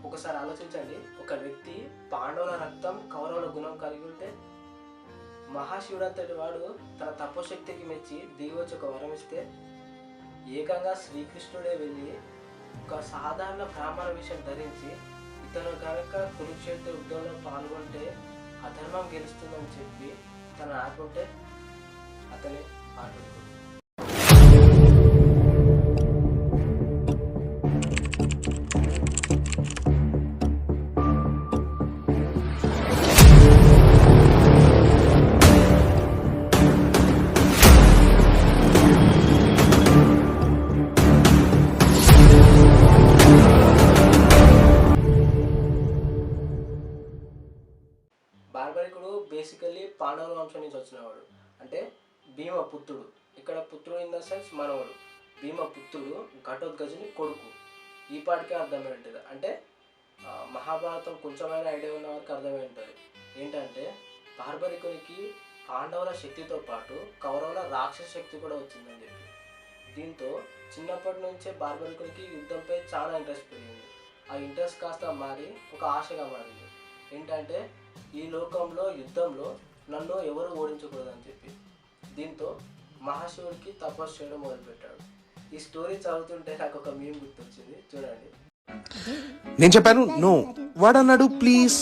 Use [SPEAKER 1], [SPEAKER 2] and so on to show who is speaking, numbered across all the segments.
[SPEAKER 1] ఒకసారి ఆలోచించండి, ఒక వ్యక్తి పాండవుల రక్తం కౌరవుల గుణం కలిగి ఉంటే మహాశివుడు అంతటి వాడు తన తపోశక్తికి మెచ్చి దిగి వచ్చి ఒక వరం ఇస్తే ఏకంగా శ్రీకృష్ణుడే వెళ్ళి ఒక సాధారణ బ్రాహ్మణ విషయం ధరించి ఇతను కనుక కురుక్షేత్ర యుద్ధంలో పాల్గొంటే అధర్మం గెలుస్తుందని చెప్పి తను ఆడుకుంటే అతని ఆడుకుంటాడు. బార్బరికుడు బేసికల్లీ పాండవుల వంశం నుంచి వచ్చినవాడు, అంటే భీమపుత్రుడు. ఇక్కడ పుత్రుడు ఇన్ ద సెన్స్ మనవడు. భీమపుత్రుడు ఘటోత్కచుని కొడుకు. ఈ పాటికే అర్థమై ఉంటుంది, అంటే మహాభారతం కొంచెమైనా ఐడియా ఉన్న వారికి అర్థమై ఉంటుంది. ఏంటంటే బార్బరికునికి పాండవుల శక్తితో పాటు కౌరవుల రాక్షస శక్తి కూడా వచ్చిందని చెప్పి. దీంతో చిన్నప్పటి నుంచే బార్బరికునికి యుద్ధంపై చాలా ఇంట్రెస్ట్ పెరిగింది. ఆ ఇంట్రెస్ట్ కాస్త మారి ఒక ఆశగా మారింది. ఏంటంటే ఈ లోకంలో యుద్ధంలో నన్ను ఎవరు ఓడించకూడదని చెప్పి. దీంతో మహాశివుడికి తపస్సు చేయడం మొదలుపెట్టాడు. ఈ స్టోరీ చదువుతుంటే నాకు ఒక మీమ్ గుర్తొచ్చింది, చూడండి.
[SPEAKER 2] నేను చెప్పాను నో, వాడన్నాడు ప్లీజ్.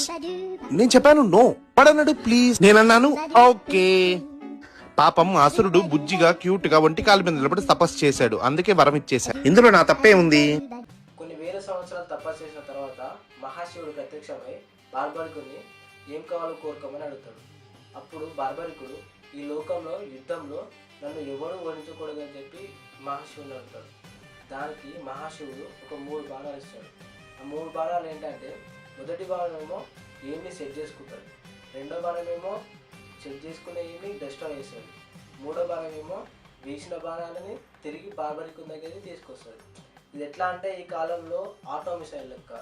[SPEAKER 2] నేను చెప్పాను నో, వాడన్నాడు ప్లీజ్. నేనన్నాను ఓకే. పాపం అసురుడు బుజ్జిగా క్యూట్ గా ఒంటి కాలు మీద నిలబడి తపస్సు చేశాడు, అందుకే వరం ఇచ్చేశాడు. ఇందులో నా తప్పే ఉంది?
[SPEAKER 1] కొన్ని వేల సంవత్సరాలు తపస్సు చేసిన తర్వాత మహాశివుడు ప్రత్యక్షమై బార్బరికుని ఏం కావాలో కోరుకోమని అడుగుతాడు. అప్పుడు బార్బరికుడు ఈ లోకంలో యుద్ధంలో నన్ను ఎవరు ఓడించకూడదని చెప్పి మహాశివుని అడుగుతాడు. దానికి మహాశివుడు ఒక 3 బాణాలు ఇస్తాడు. ఆ 3 బాణాలు ఏంటంటే, మొదటి బాణం ఏమో ఏమి సెట్ చేసుకుంటాడు, రెండో బాణం ఏమో సెట్ చేసుకునే ఏమి డిస్ట్రాయ్ చేస్తాడు, మూడో బాణం ఏమో వేసిన బాణాలని తిరిగి బార్బరికుని దగ్గరికి తీసుకొస్తాడు. ఇది ఎట్లా అంటే ఈ కాలంలో ఆటో మిసైల్ లెక్క,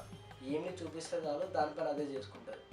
[SPEAKER 1] ఏమి చూపిస్తే చాలు దానిపైన అదే చేసుకుంటారు.